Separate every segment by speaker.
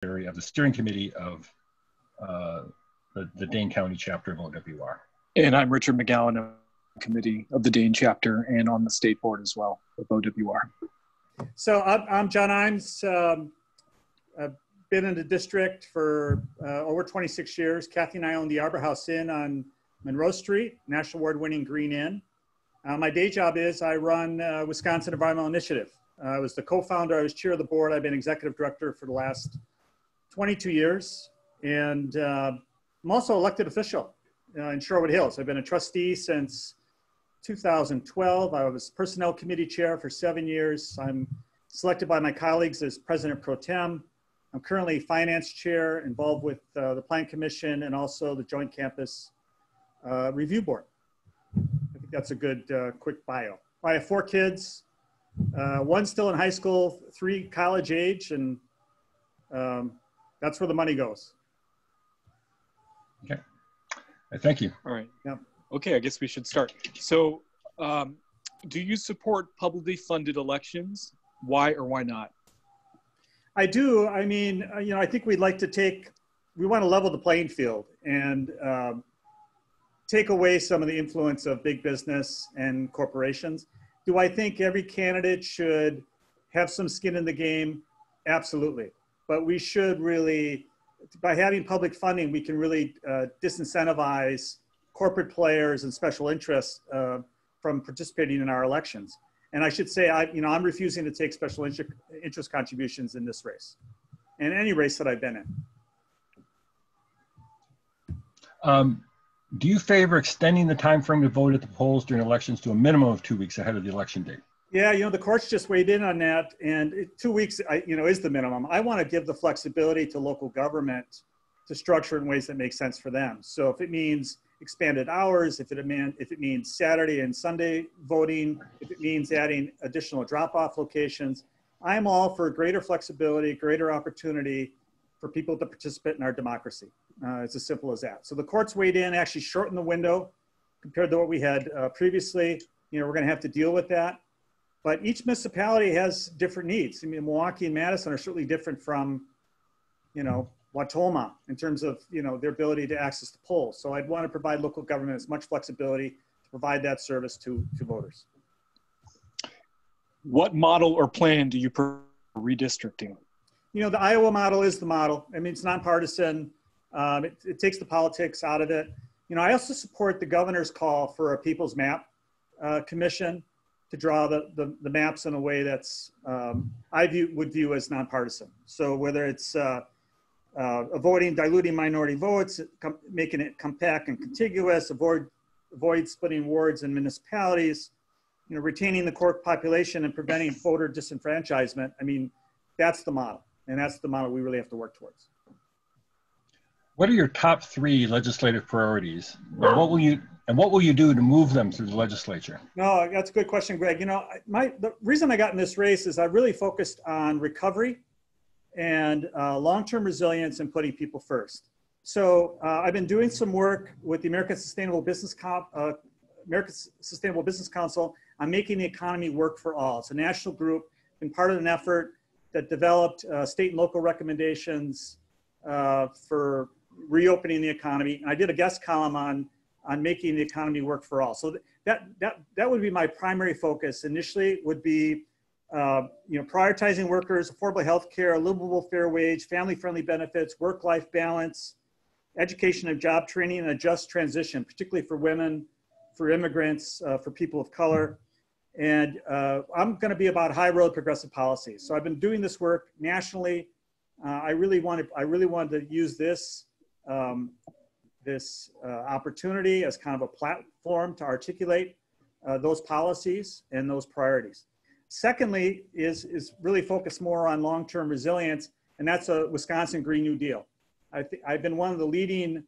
Speaker 1: of the steering committee of the Dane County chapter of OWR.
Speaker 2: And I'm Richard McGowan, I'm committee of the Dane chapter and on the state board as well of OWR.
Speaker 3: So I'm John Imes. I've been in the district for over 26 years. Kathy and I own the Arbor House Inn on Monroe Street, National Award-winning Green Inn. My day job is I run Wisconsin Environmental Initiative. I was the co-founder, I was chair of the board. I've been executive director for the last 22 years. And I'm also elected official in Sherwood Hills. I've been a trustee since 2012. I was personnel committee chair for 7 years. I'm selected by my colleagues as president pro tem. I'm currently finance chair, involved with the Plan Commission and also the Joint Campus Review Board. I think that's a good quick bio. I have 4 kids, one still in high school, 3 college age, and that's where the money goes.
Speaker 1: Okay, thank you.
Speaker 2: All right.
Speaker 3: Yeah.
Speaker 2: Okay, I guess we should start. So do you support publicly funded elections? Why or why not?
Speaker 3: I do. I mean, you know, I think we'd like to we want to level the playing field and take away some of the influence of big business and corporations. Do I think every candidate should have some skin in the game? Absolutely. But we should really, by having public funding, we can really disincentivize corporate players and special interests from participating in our elections. And I should say, I'm refusing to take special interest contributions in this race, and any race that I've been in.
Speaker 1: Do you favor extending the time frame to vote at the polls during elections to a minimum of 2 weeks ahead of the election date?
Speaker 3: Yeah, you know, the courts just weighed in on that, and 2 weeks, is the minimum. I want to give the flexibility to local government to structure in ways that make sense for them. So if it means expanded hours, if it means Saturday and Sunday voting, if it means adding additional drop-off locations, I'm all for greater flexibility, greater opportunity for people to participate in our democracy. It's as simple as that. So the courts weighed in, actually shortened the window compared to what we had previously. You know, we're going to have to deal with that. But each municipality has different needs. I mean, Milwaukee and Madison are certainly different from, Wautoma in terms of, their ability to access the polls. So I'd want to provide local government as much flexibility to provide that service to voters.
Speaker 2: What model or plan do you prefer redistricting?
Speaker 3: The Iowa model is the model. I mean, it's nonpartisan. It takes the politics out of it. I also support the governor's call for a People's Map Commission to draw the maps in a way that's, would view as nonpartisan. So whether it's avoiding diluting minority votes, making it compact and contiguous, avoid splitting wards and municipalities, retaining the core population and preventing voter disenfranchisement. I mean, that's the model, and that's the model we really have to work towards.
Speaker 1: What are your top 3 legislative priorities? And what will you do to move them through the legislature?
Speaker 3: No, that's a good question, Greg. The reason I got in this race is I really focused on recovery and long-term resilience and putting people first. So I've been doing some work with the American Sustainable Business Council on making the economy work for all. It's a national group, been part of an effort that developed state and local recommendations for reopening the economy. And I did a guest column on making the economy work for all. So that would be my primary focus initially, would be prioritizing workers, affordable health care, a livable fair wage, family-friendly benefits, work-life balance, education and job training, and a just transition, particularly for women, for immigrants, for people of color. And I'm going to be about high road progressive policy. So I've been doing this work nationally. I really wanted to use this opportunity as kind of a platform to articulate those policies and those priorities. Secondly, is really focused more on long-term resilience, and that's a Wisconsin Green New Deal. I've been one of the leading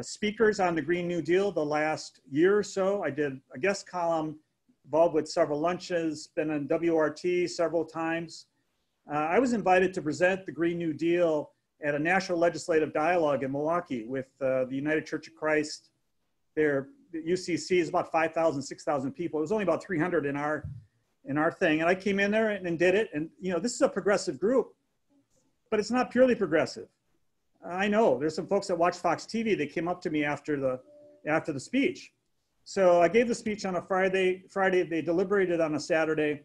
Speaker 3: speakers on the Green New Deal the last year or so. I did a guest column, involved with several lunches, been on WRT several times. I was invited to present the Green New Deal at a national legislative dialogue in Milwaukee with the United Church of Christ. Their UCC is about 5,000, 6,000 people. It was only about 300 in our thing. And I came in there and did it. And, this is a progressive group. but it's not purely progressive. I know there's some folks that watch Fox TV. They came up to me after the speech. So I gave the speech on a Friday. They deliberated on a Saturday,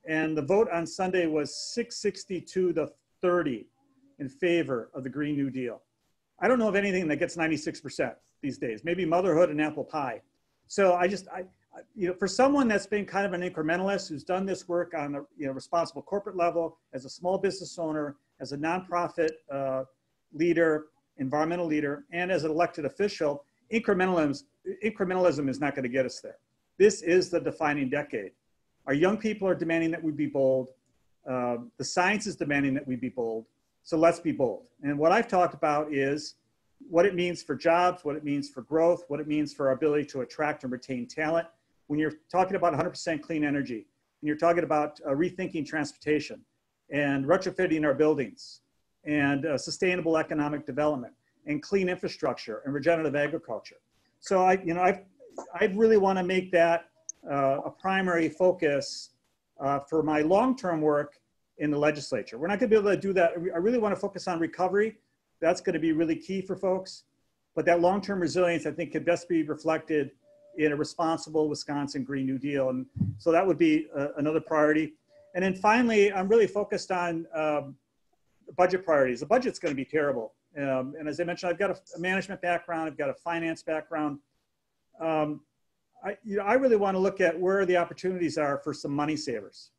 Speaker 3: and the vote on Sunday was 662 to 30 in favor of the Green New Deal. I don't know of anything that gets 96% these days. Maybe motherhood and apple pie. So for someone that's been kind of an incrementalist, who's done this work on a responsible corporate level, as a small business owner, as a nonprofit leader, environmental leader, and as an elected official, incrementalism is not going to get us there. This is the defining decade. Our young people are demanding that we be bold. The science is demanding that we be bold. So let's be bold. And what I've talked about is what it means for jobs, what it means for growth, what it means for our ability to attract and retain talent. When you're talking about 100% clean energy, and you're talking about rethinking transportation and retrofitting our buildings and sustainable economic development and clean infrastructure and regenerative agriculture. So I really want to make that a primary focus for my long-term work in the legislature. We're not going to be able to do that. I really want to focus on recovery. That's going to be really key for folks. But that long-term resilience, I think, could best be reflected in a responsible Wisconsin Green New Deal. And so that would be another priority. And then finally, I'm really focused on budget priorities. The budget's going to be terrible. And as I mentioned, I've got a management background. I've got a finance background. I really want to look at where the opportunities are for some money savers.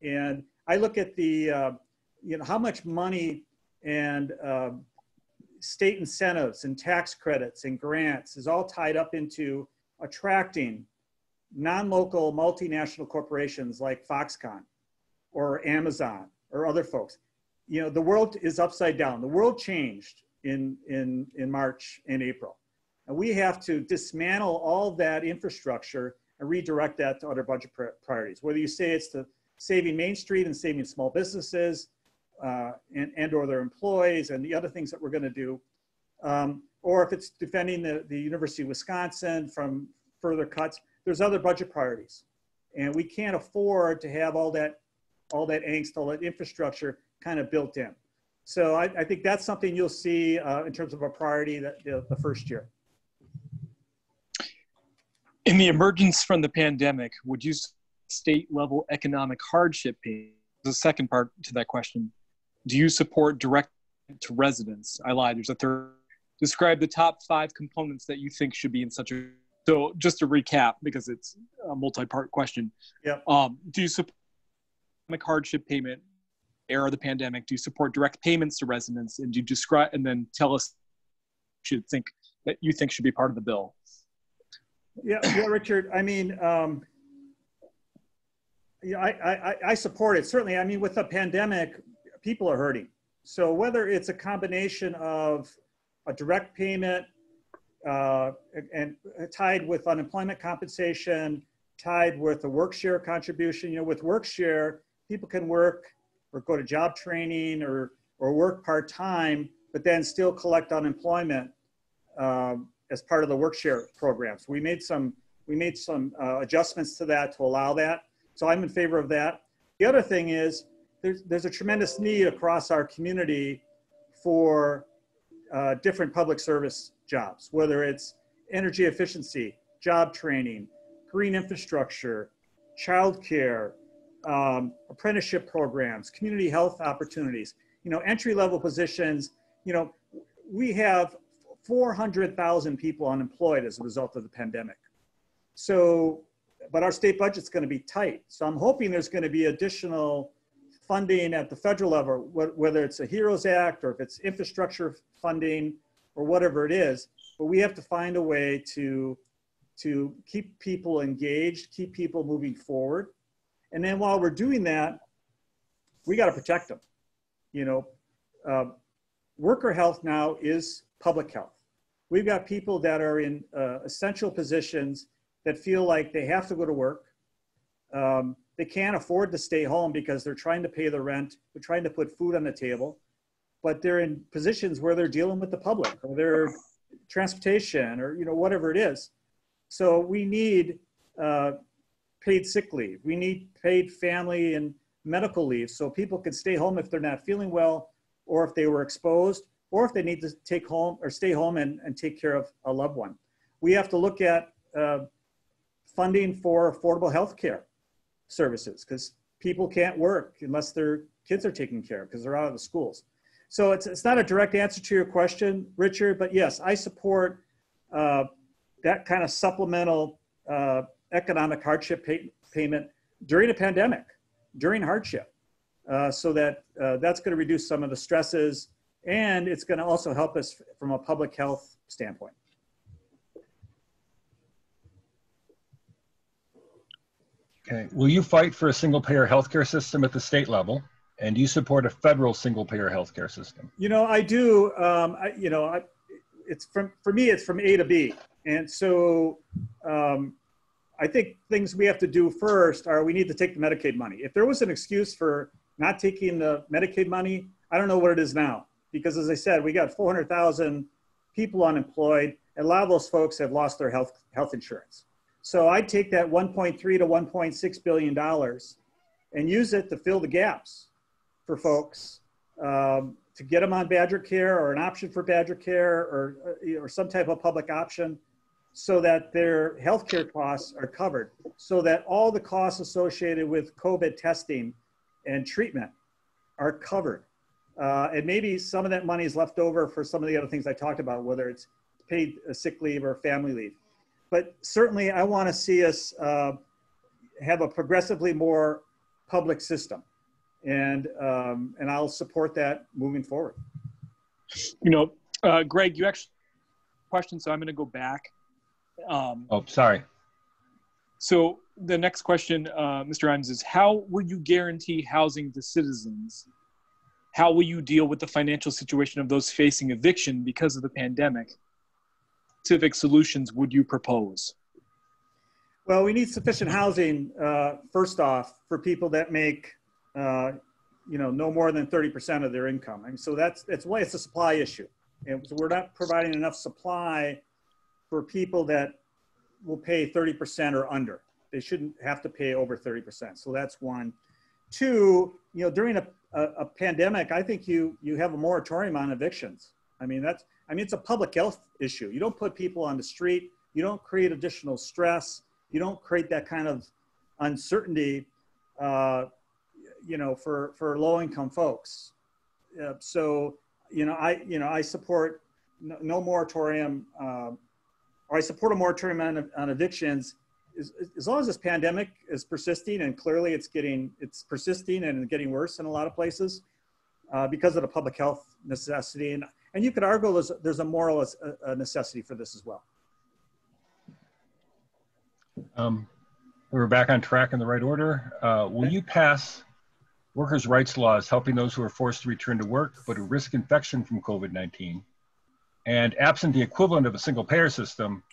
Speaker 3: And I look at the, how much money and state incentives and tax credits and grants is all tied up into attracting non-local multinational corporations like Foxconn or Amazon or other folks. The world is upside down. The world changed in March and April. And we have to dismantle all that infrastructure and redirect that to other budget priorities. Whether you say it's to saving Main Street and saving small businesses and or their employees and the other things that we're going to do, or if it's defending the University of Wisconsin from further cuts, there's other budget priorities. And we can't afford to have all that angst, all that infrastructure kind of built in. So I think that's something you'll see in terms of a priority the first year.
Speaker 2: In the emergence from the pandemic, would you state-level economic hardship pay? The second part to that question, do you support direct to residents? I lied, there's a third. Describe the top 5 components that you think should be in such a, so just to recap, because it's a multi-part question.
Speaker 3: Yeah.
Speaker 2: Do you support economic hardship payment era of the pandemic? Do you support direct payments to residents? And do you describe, and then tell us that you think should be part of the bill?
Speaker 3: Yeah, Richard. I mean, I support it. Certainly, I mean, with the pandemic, people are hurting. So whether it's a combination of a direct payment and tied with unemployment compensation, tied with a work share contribution, with work share, people can work or go to job training or work part-time, but then still collect unemployment as part of the work share programs. We made some adjustments to that to allow that. So I'm in favor of that. The other thing is there's a tremendous need across our community for different public service jobs, whether it's energy efficiency, job training, green infrastructure, childcare, apprenticeship programs, community health opportunities, entry-level positions. We have 400,000 people unemployed as a result of the pandemic. So, but our state budget's going to be tight. So I'm hoping there's going to be additional funding at the federal level, whether it's a HEROES Act or if it's infrastructure funding or whatever it is. But we have to find a way to keep people engaged, keep people moving forward. And then while we're doing that, we got to protect them. Worker health now is public health. We've got people that are in essential positions that feel like they have to go to work. They can't afford to stay home because they're trying to pay the rent, they're trying to put food on the table, but they're in positions where they're dealing with the public or their transportation or whatever it is. So we need paid sick leave. We need paid family and medical leave so people can stay home if they're not feeling well, or if they were exposed, or if they need to take home or stay home and take care of a loved one. We have to look at funding for affordable health care services, because people can't work unless their kids are taken care of because they're out of the schools. So it's not a direct answer to your question, Richard, but yes, I support that kind of supplemental economic hardship payment during a pandemic, during hardship, so that that's going to reduce some of the stresses, and it's going to also help us from a public health standpoint.
Speaker 1: Okay. Will you fight for a single-payer healthcare system at the state level? And do you support a federal single-payer healthcare system?
Speaker 3: You know, I do. It's for me, it's from A to B. And so I think things we have to do first are we need to take the Medicaid money. If there was an excuse for not taking the Medicaid money, I don't know what it is now. Because as I said, we got 400,000 people unemployed, and a lot of those folks have lost their health insurance. So I'd take that $1.3 to $1.6 billion and use it to fill the gaps for folks, to get them on Badger Care or an option for Badger Care or some type of public option, so that their healthcare costs are covered, so that all the costs associated with COVID testing and treatment are covered. And maybe some of that money is left over for some of the other things I talked about, whether it's paid sick leave or family leave. But certainly I want to see us have a progressively more public system. And I'll support that moving forward.
Speaker 2: You know, Greg, you actually question, so I'm going to go back.
Speaker 1: Oh, sorry.
Speaker 2: So the next question, Mr. Imes, is how will you guarantee housing to citizens? How will you deal with the financial situation of those facing eviction because of the pandemic? Specific solutions would you propose?
Speaker 3: Well, we need sufficient housing, first off, for people that make no more than 30% of their income. And so that's why it's a supply issue. And so we're not providing enough supply for people that will pay 30% or under. They shouldn't have to pay over 30%. So that's one. Two, during a pandemic, I think you have a moratorium on evictions. I mean, it's a public health issue. You don't put people on the street. You don't create additional stress. You don't create that kind of uncertainty, for low-income folks. So, I support no moratorium, or I support a moratorium on evictions as long as this pandemic is persisting, and clearly it's persisting and getting worse in a lot of places because of the public health necessity. And you could argue there's a moral necessity for this as well.
Speaker 1: We're back on track in the right order. Will you pass workers' rights laws helping those who are forced to return to work but who risk infection from COVID-19? And absent the equivalent of a single-payer system,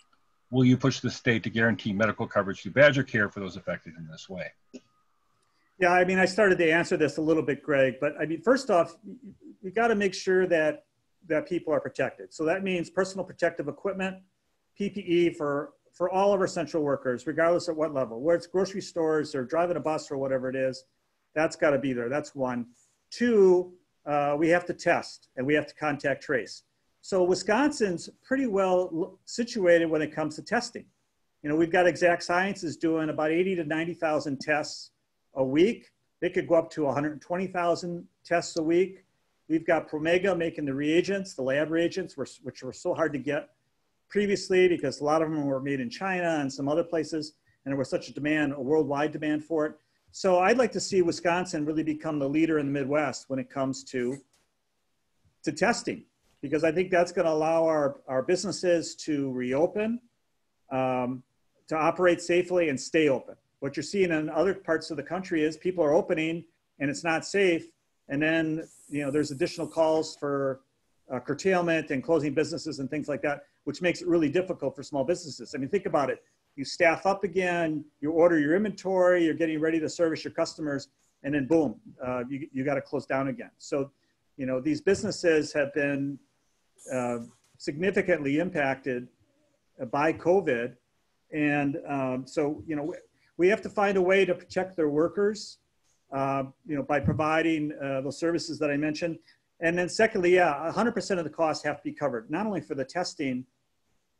Speaker 1: will you push the state to guarantee medical coverage through Badger Care for those affected in this way?
Speaker 3: Yeah, I mean, I started to answer this a little bit, Greg, but I mean, first off, you got to make sure that people are protected. So that means personal protective equipment, PPE for all of our essential workers, regardless of what level, whether it's grocery stores or driving a bus or whatever it is, that's got to be there. That's one. Two, we have to test and we have to contact trace. So Wisconsin's pretty well situated when it comes to testing. We've got Exact Sciences doing about 80 to 90,000 tests a week. They could go up to 120,000 tests a week. We've got Promega making the reagents, the lab reagents, which were so hard to get previously because a lot of them were made in China and some other places, and there was such a worldwide demand for it. So I'd like to see Wisconsin really become the leader in the Midwest when it comes to testing, because I think that's going to allow our businesses to reopen, to operate safely and stay open. What you're seeing in other parts of the country is people are opening and it's not safe. And then, there's additional calls for curtailment and closing businesses and things like that, which makes it really difficult for small businesses. I mean, think about it. You staff up again, you order your inventory, you're getting ready to service your customers, and then boom, you got to close down again. So, these businesses have been significantly impacted by COVID. And so, we have to find a way to protect their workers, by providing those services that I mentioned. And then secondly, yeah, 100% of the costs have to be covered, not only for the testing,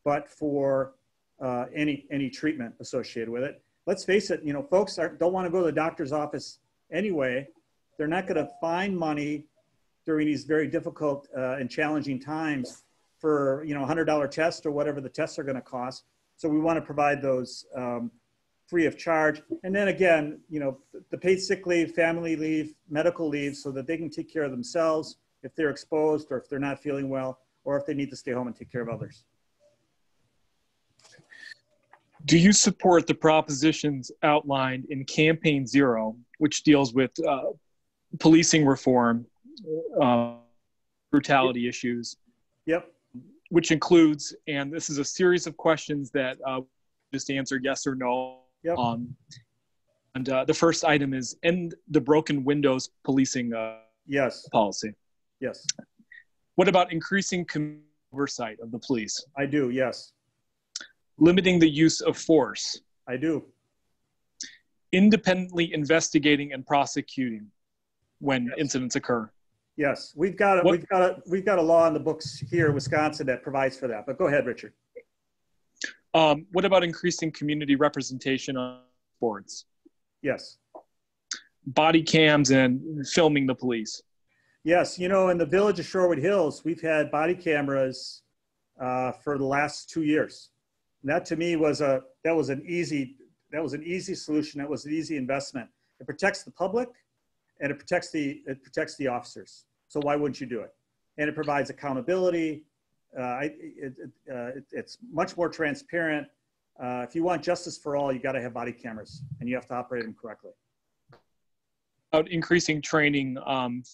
Speaker 3: but for any treatment associated with it. Let's face it, you know, folks don't want to go to the doctor's office anyway. They're not going to find money during these very difficult and challenging times for, you know, $100 test or whatever the tests are going to cost. So we want to provide those free of charge. And then again, you know, the paid sick leave, family leave, medical leave, so that they can take care of themselves if they're exposed or if they're not feeling well, or if they need to stay home and take care of others.
Speaker 2: Do you support the propositions outlined in Campaign Zero, which deals with policing reform, brutality issues?
Speaker 3: Yep.
Speaker 2: Which includes, and this is a series of questions that just answer yes or no.
Speaker 3: Yep.
Speaker 2: And the first item is end the broken windows policing
Speaker 3: yes.
Speaker 2: policy.
Speaker 3: Yes.
Speaker 2: What about increasing oversight of the police?
Speaker 3: I do, yes.
Speaker 2: Limiting the use of force?
Speaker 3: I do.
Speaker 2: Independently investigating and prosecuting when
Speaker 3: yes.
Speaker 2: incidents occur?
Speaker 3: Yes, we've got a law in the books here in Wisconsin that provides for that. But go ahead, Richard.
Speaker 2: What about increasing community representation on boards?
Speaker 3: Yes.
Speaker 2: Body cams and filming the police? Yes,
Speaker 3: you know, in the village of Shorewood Hills, we've had body cameras for the last 2 years. And that to me was an easy solution. That was an easy investment. It protects the public, and it protects the officers. So why wouldn't you do it? And it provides accountability. It's much more transparent. If you want justice for all, you got to have body cameras, and you have to operate them correctly.
Speaker 2: About increasing training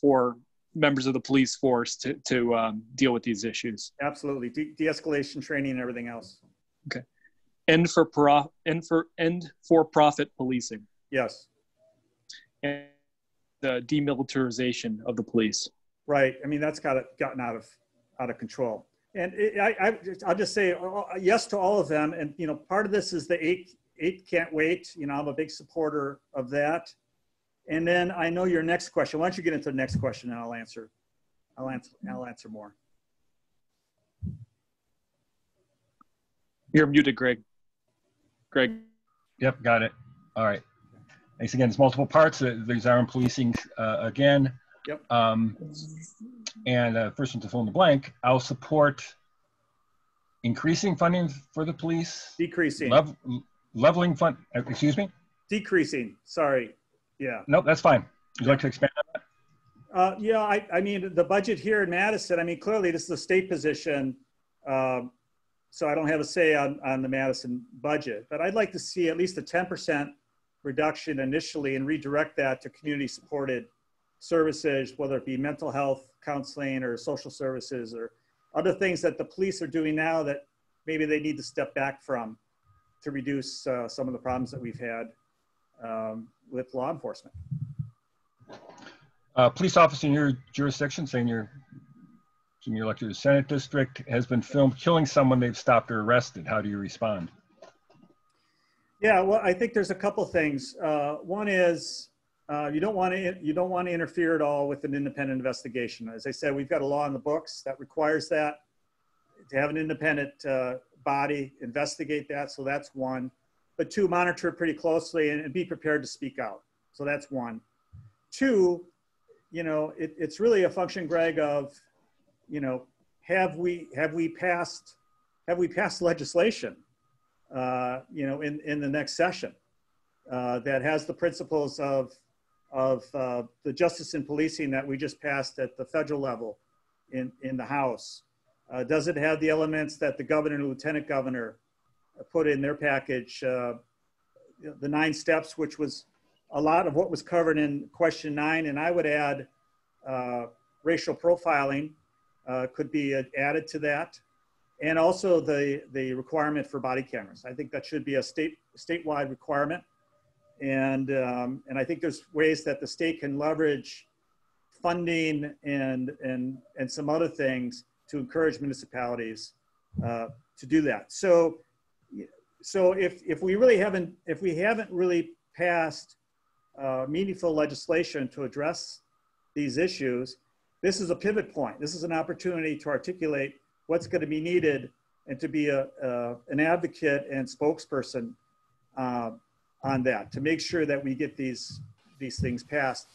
Speaker 2: for members of the police force to deal with these issues.
Speaker 3: Absolutely, de-escalation training and everything else.
Speaker 2: Okay. End for profit policing.
Speaker 3: Yes.
Speaker 2: And the demilitarization of the police.
Speaker 3: Right. I mean, that's gotten out of control. And I'll just say yes to all of them. And, you know, part of this is the eight can't wait. You know, I'm a big supporter of that. And then I know your next question. Why don't you get into the next question and I'll answer more.
Speaker 2: You're muted, Greg. Greg.
Speaker 1: Yep, got it. All right. Thanks again. It's multiple parts. There's armed policing again.
Speaker 3: Yep.
Speaker 1: And first one to fill in the blank, I'll support increasing funding for the police.
Speaker 3: Decreasing.
Speaker 1: Leveling fund, excuse me?
Speaker 3: Decreasing, sorry. Yeah.
Speaker 1: Nope, that's fine. Would you like to expand on that?
Speaker 3: Yeah, I mean, the budget here in Madison, I mean, clearly this is a state position. So I don't have a say on the Madison budget, but I'd like to see at least a 10% reduction initially and redirect that to community supported services, whether it be mental health, counseling, or social services, or other things that the police are doing now that maybe they need to step back from to reduce some of the problems that we've had with law enforcement.
Speaker 1: Police officer in your jurisdiction, saying you're elected to the Senate district, has been filmed killing someone they've stopped or arrested. How do you respond?
Speaker 3: Yeah, well, I think there's a couple things. One is you don't want to interfere at all with an independent investigation. As I said, we've got a law in the books that requires that, to have an independent body investigate that. So that's one. But two, monitor it pretty closely and be prepared to speak out. So that's one. Two, you know, it's really a function, Greg, of, you know, have we passed legislation, you know, in the next session that has the principles of the justice in policing that we just passed at the federal level in the House? Does it have the elements that the governor and lieutenant governor put in their package, the 9 steps, which was a lot of what was covered in question 9. And I would add racial profiling could be added to that. And also the requirement for body cameras. I think that should be a statewide requirement. And I think there's ways that the state can leverage funding and some other things to encourage municipalities to do that. So if we haven't really passed meaningful legislation to address these issues, this is a pivot point. This is an opportunity to articulate what's going to be needed and to be an advocate and spokesperson on that, to make sure that we get these things passed.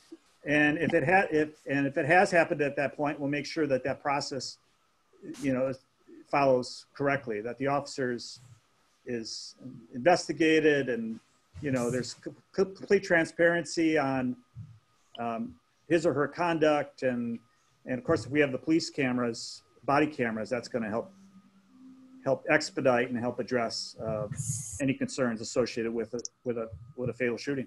Speaker 3: And if it has happened at that point, we'll make sure that that process, follows correctly, that the officers is investigated, and there's complete transparency on his or her conduct, and of course, if we have the police cameras, body cameras, that's going to help expedite and help address any concerns associated with a fatal shooting.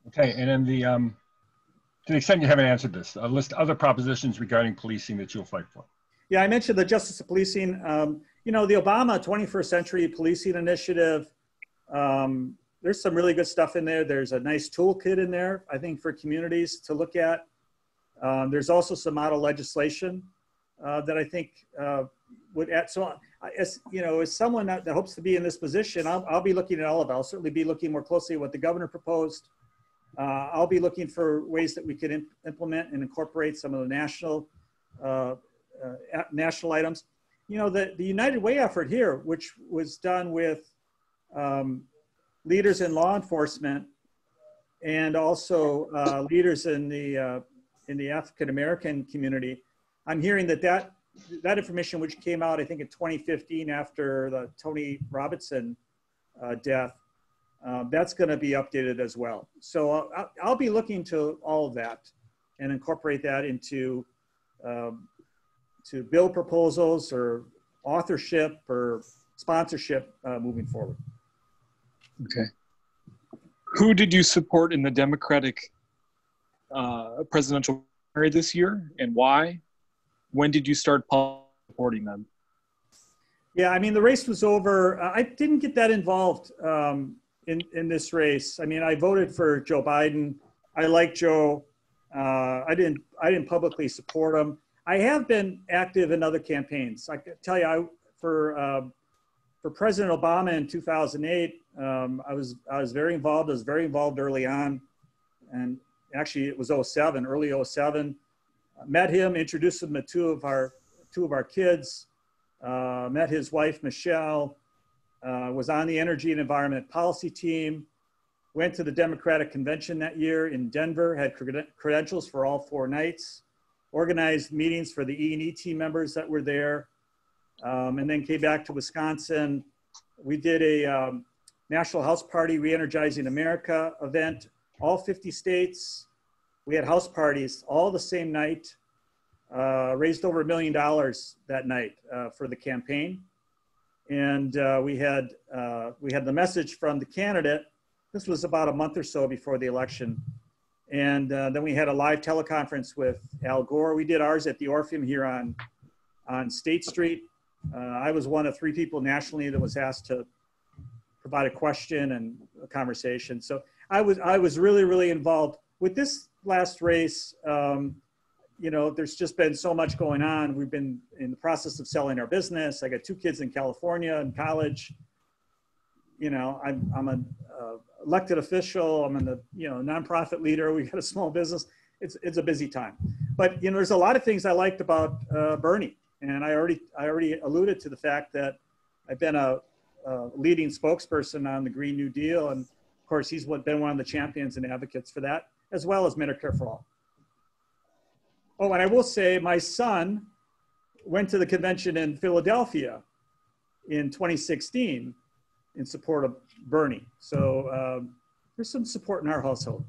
Speaker 1: Okay, and then to the extent you haven't answered this, list other propositions regarding policing that you'll fight for.
Speaker 3: Yeah, I mentioned the Justice of Policing. The Obama 21st Century Policing Initiative, there's some really good stuff in there. There's a nice toolkit in there, I think, for communities to look at. There's also some model legislation that I think would add. So, as someone that hopes to be in this position, I'll be looking at all of it. I'll certainly be looking more closely at what the governor proposed. I'll be looking for ways that we could implement and incorporate some of the national items. The United Way effort here, which was done with leaders in law enforcement and also leaders in the African American community. I'm hearing that information, which came out, I think, in 2015 after the Tony Robinson death, that's going to be updated as well. So I'll be looking to all of that and incorporate that into to bill proposals or authorship or sponsorship moving forward.
Speaker 2: Okay. Who did you support in the Democratic presidential primary this year, and why? When did you start supporting them?
Speaker 3: Yeah, I mean, the race was over. I didn't get that involved in this race. I mean, I voted for Joe Biden. I like Joe. I didn't publicly support him. I have been active in other campaigns. I can tell you, for President Obama in 2008, I was very involved. I was very involved early on, and actually it was early 07. Met him, introduced him to two of our kids. Met his wife Michelle. Was on the Energy and Environment Policy team. Went to the Democratic Convention that year in Denver. Had credentials for all 4 nights. Organized meetings for the E&E team members that were there. And then came back to Wisconsin. We did a National House Party Re-Energizing America event, all 50 states. We had house parties all the same night, raised over $1 million that night for the campaign. And we had the message from the candidate. This was about a month or so before the election. And then we had a live teleconference with Al Gore. We did ours at the Orpheum here on State Street. I was one of 3 people nationally that was asked to provide a question and a conversation. So I was really, really involved with this last race. There's just been so much going on. We've been in the process of selling our business. I got 2 kids in California in college. I'm an elected official. I'm in the nonprofit leader. We got a small business. It's a busy time. But there's a lot of things I liked about Bernie. And I already alluded to the fact that I've been a leading spokesperson on the Green New Deal. And of course, he's been one of the champions and advocates for that, as well as Medicare for All. Oh, and I will say my son went to the convention in Philadelphia in 2016 in support of Bernie. So there's some support in our household.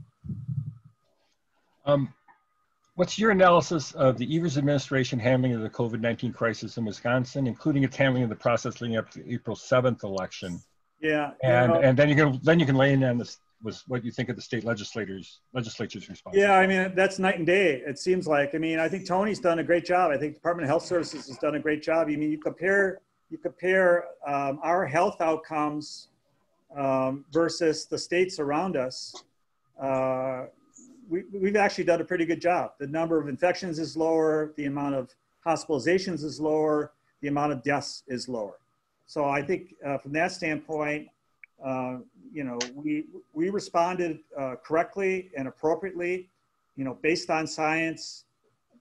Speaker 1: What's your analysis of the EVAS administration handling of the COVID-19 crisis in Wisconsin, including its handling of the process leading up to the April 7th election?
Speaker 3: Yeah.
Speaker 1: And then you can lay in on this was what you think of the state legislature's response.
Speaker 3: Yeah, I mean, that's night and day, it seems like. I mean, I think Tony's done a great job. I think the Department of Health Services has done a great job. I mean, you compare our health outcomes versus the states around us. We've actually done a pretty good job. The number of infections is lower, the amount of hospitalizations is lower, the amount of deaths is lower. So I think from that standpoint, we responded correctly and appropriately, based on science,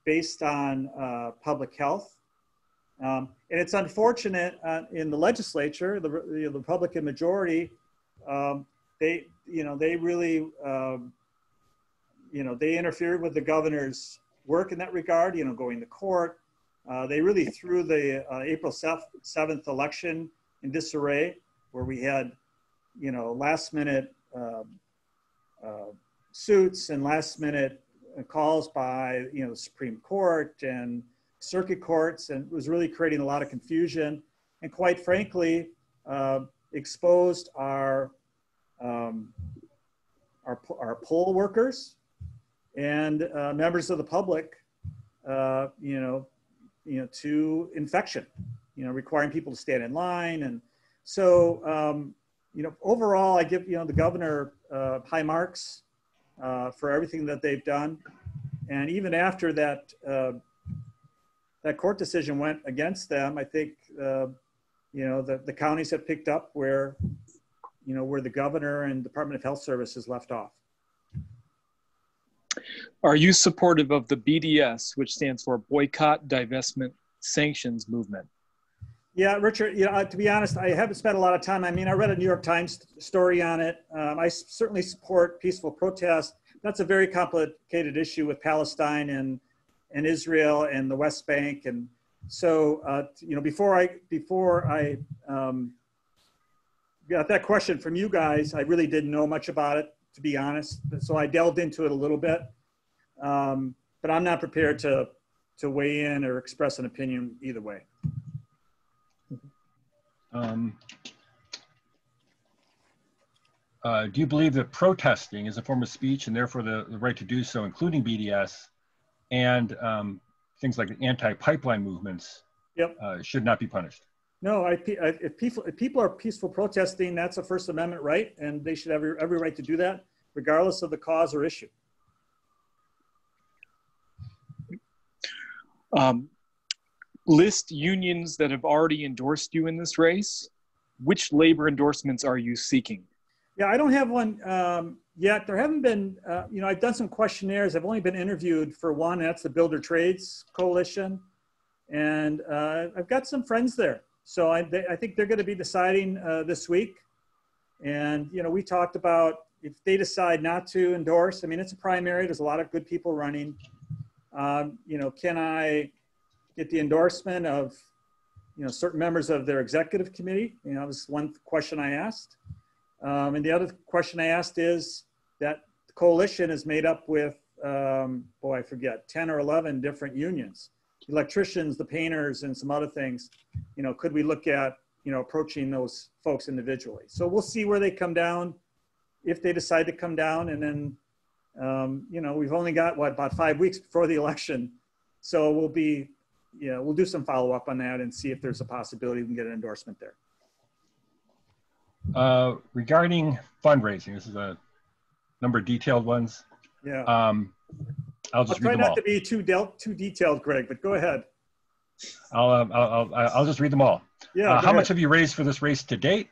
Speaker 3: based on public health. And it's unfortunate in the legislature, the Republican majority, they really, they interfered with the governor's work in that regard, going to court. They really threw the April 7th election in disarray, where we had, last minute suits and last minute calls by, the Supreme Court and circuit courts, and was really creating a lot of confusion. And quite frankly, exposed our poll workers and members of the public, to infection, requiring people to stand in line. And so, overall, I give, the governor high marks for everything that they've done. And even after that, that court decision went against them, I think, the counties have picked up where, where the governor and Department of Health Services left off.
Speaker 2: Are you supportive of the BDS, which stands for Boycott, Divestment, Sanctions Movement? Yeah,
Speaker 3: Richard, to be honest, I haven't spent a lot of time. I mean, I read a New York Times story on it. I certainly support peaceful protest. That's a very complicated issue with Palestine and Israel and the West Bank. And so, before I got that question from you guys, I really didn't know much about it, to be honest. So I delved into it a little bit, but I'm not prepared to weigh in or express an opinion either way.
Speaker 1: Do you believe that protesting is a form of speech and therefore the right to do so, including BDS and things like the anti-pipeline movements,
Speaker 3: yep,
Speaker 1: should not be punished?
Speaker 3: No, if people are peaceful protesting, that's a First Amendment right, and they should have every right to do that, regardless of the cause or issue.
Speaker 2: List unions that have already endorsed you in this race. Which labor endorsements are you seeking?
Speaker 3: Yeah, I don't have one yet. There haven't been, I've done some questionnaires. I've only been interviewed for one, and that's the Builder Trades Coalition. And I've got some friends there. So I think they're going to be deciding this week. And, we talked about if they decide not to endorse, I mean, it's a primary. There's a lot of good people running. Can I get the endorsement of, certain members of their executive committee? This is one question I asked. And the other question I asked is that the coalition is made up with, I forget, 10 or 11 different unions, electricians, the painters, and some other things. Could we look at, approaching those folks individually? So we'll see where they come down, if they decide to come down. And then, we've only got, about 5 weeks before the election. So we'll do some follow-up on that and see if there's a possibility we can get an endorsement there.
Speaker 1: Regarding fundraising, this is a number of detailed ones.
Speaker 3: Yeah.
Speaker 1: I'll just read them all.
Speaker 3: I'll try not to be too detailed, Greg, but go ahead.
Speaker 1: I'll just read them all.
Speaker 3: Yeah.
Speaker 1: How much have you raised for this race to date?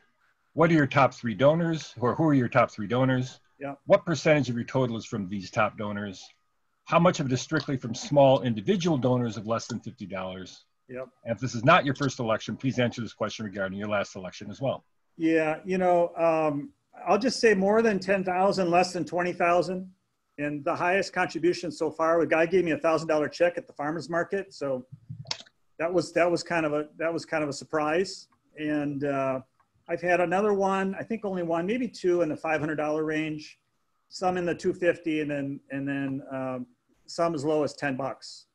Speaker 1: What are your top 3 donors, or who are your top 3 donors?
Speaker 3: Yeah.
Speaker 1: What percentage of your total is from these top donors? How much of it is strictly from small individual donors of less than $50?
Speaker 3: Yep.
Speaker 1: And if this is not your first election, please answer this question regarding your last election as well.
Speaker 3: Yeah, I'll just say more than 10,000, less than 20,000. And the highest contribution so far, the guy gave me $1,000 check at the farmer's market. So that was kind of a surprise. And I've had another one, I think only one, maybe 2 in the $500 range, some in the $250, and then some as low as $10.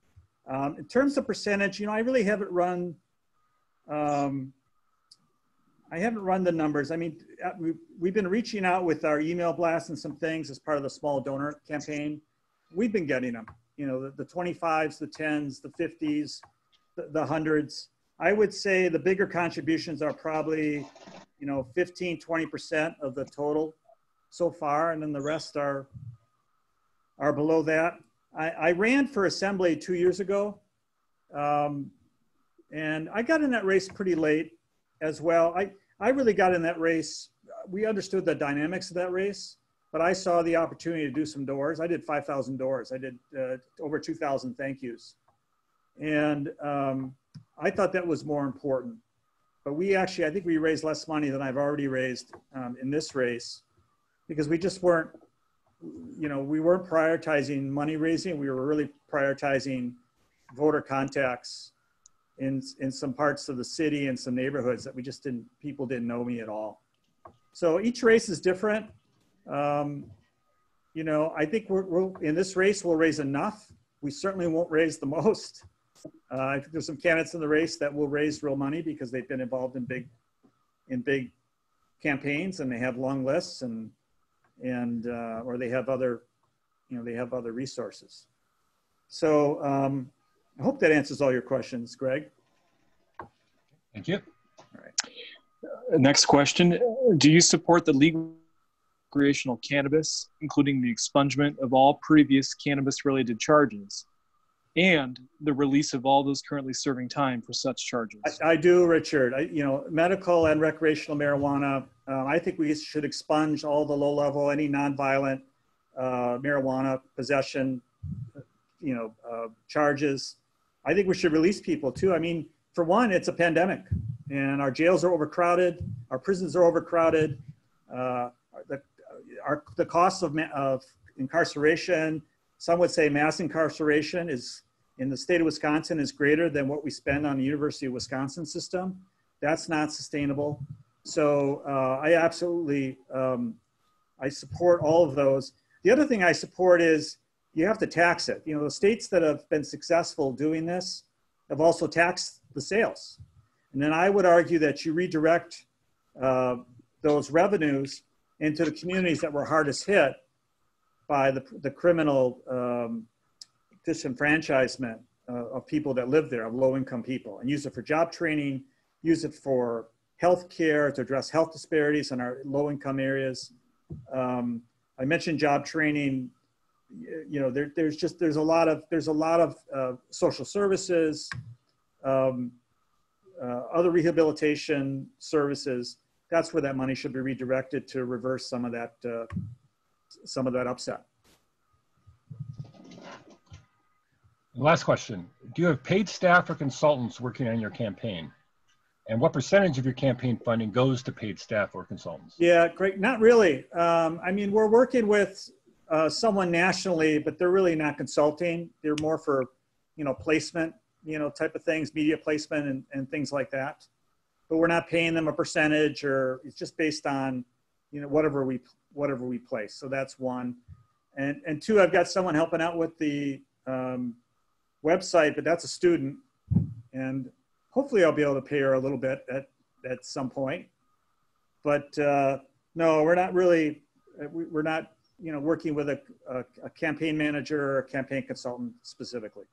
Speaker 3: In terms of percentage, I really haven't run. I haven't run the numbers. I mean, we've been reaching out with our email blasts and some things as part of the small donor campaign. We've been getting them, the 25s, the 10s, the 50s, the 100s. I would say the bigger contributions are probably, 15, 20% of the total so far. And then the rest are below that. I ran for assembly 2 years ago. And I got in that race pretty late as well. I really got in that race. We understood the dynamics of that race. but I saw the opportunity to do some doors. I did 5,000 doors. I did over 2,000 thank yous. And I thought that was more important. But we actually, I think we raised less money than I've already raised in this race, because we just weren't, you know, we weren't prioritizing money raising. We were really prioritizing voter contacts in some parts of the city and some neighborhoods that we just didn't, people didn't know me at all. So each race is different. You know, I think we're in this race, we'll raise enough. We certainly won't raise the most. I think there's some candidates in the race that will raise real money because they've been involved in big campaigns, and they have long lists, and or they have other, you know, they have other resources. So I hope that answers all your questions, Greg.
Speaker 1: Thank you.
Speaker 3: All right.
Speaker 2: Next question. Do you support the legal recreational cannabis, including the expungement of all previous cannabis-related charges and the release of all those currently serving time for such charges?
Speaker 3: I do, Richard. You know, medical and recreational marijuana, I think we should expunge all the low-level, any nonviolent marijuana possession, you know, charges. I think we should release people too. I mean, for one, it's a pandemic, and our jails are overcrowded, our prisons are overcrowded. The cost of incarceration, some would say mass incarceration, is in the state of Wisconsin is greater than what we spend on the University of Wisconsin system. That's not sustainable. So I absolutely, I support all of those. The other thing I support is you have to tax it. You know, the states that have been successful doing this have also taxed the sales. And then I would argue that you redirect those revenues into the communities that were hardest hit by the criminal disenfranchisement of people that live there, of low-income people, and use it for job training, use it for health care to address health disparities in our low-income areas. I mentioned job training. You know, there's a lot of social services, other rehabilitation services. That's where that money should be redirected to reverse some of that upset.
Speaker 1: Last question. Do you have paid staff or consultants working on your campaign? And what percentage of your campaign funding goes to paid staff or consultants?
Speaker 3: Yeah, great. Not really. I mean, we're working with someone nationally, but they're really not consulting. They're more for, you know, placement, you know, type of things, media placement and things like that. But we're not paying them a percentage, or it's just based on, you know, whatever we place. So that's one. And two, I've got someone helping out with the website, but that's a student, and hopefully I'll be able to pay her a little bit at some point. But no, we're not really, we're not, you know, working with a campaign manager or a campaign consultant specifically.